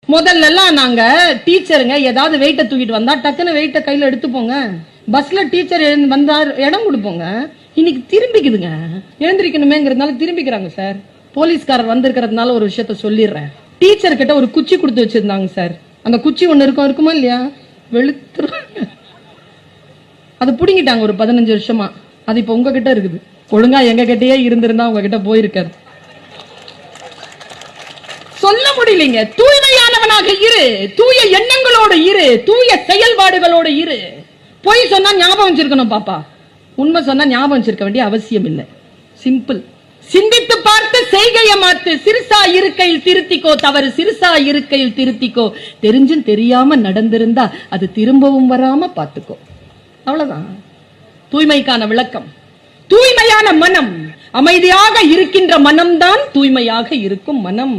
முதல்ல எல்லாம் நாங்க டீச்சருங்க ஏதாவது வெயிட்ட தூக்கிட்டு வந்தா டக்குன்னு வெயிட்ட கையில எடுத்துப்போங்க. பஸ்ல டீச்சர் வந்தா இடம் கொடுப்போங்க. இன்னைக்கு திரும்பிக்குதுங்க. எழுந்திருக்கணுமேங்கிறதுனால திரும்பிக்கிறாங்க சார். போலீஸ்காரர் வந்திருக்கிறதுனால ஒரு விஷயத்த சொல்லிடுறேன். டீச்சர் கிட்ட ஒரு குச்சி கொடுத்து வச்சிருந்தாங்க சார். அந்த குச்சி ஒண்ணு இருக்குமா இல்லையா, வெளுத்துரு. அதை புடுங்கிட்டாங்க ஒரு 15 வருஷமா. அது இப்ப உங்ககிட்ட இருக்குது. ஒழுங்கா எங்க கிட்டயே இருந்திருந்தா உங்ககிட்ட போயிருக்காது. சொல்ல முடியலைங்க. தூய்மையானவனாக இரு, தூய எண்ணங்களோடு இரு, தூய செயல்பாடுகளோடு இரு. பொய் சொன்னா ஞாபகம் வச்சிருக்கணும் பாப்பா, உண்மை சொன்னா ஞாபகம் வச்சிருக்க வேண்டிய அவசியம் இல்லை. சிம்பிள். சிந்தித்து பார்த்து செய்கைய மாத்து. சிறுசா இருக்கையில் திருத்திக்கோ, தவறு சிறுசா இருக்கையில் திருத்திக்கோ. தெரிஞ்சும் தெரியாம நடந்திருந்தா அது திரும்பவும் வராம பாத்துக்கோ. அவ்வளவுதான் தூய்மைக்கான விளக்கம். தூய்மையான மனம், அமைதியாக இருக்கின்ற மனம்தான் தூய்மையாக இருக்கும் மனம்.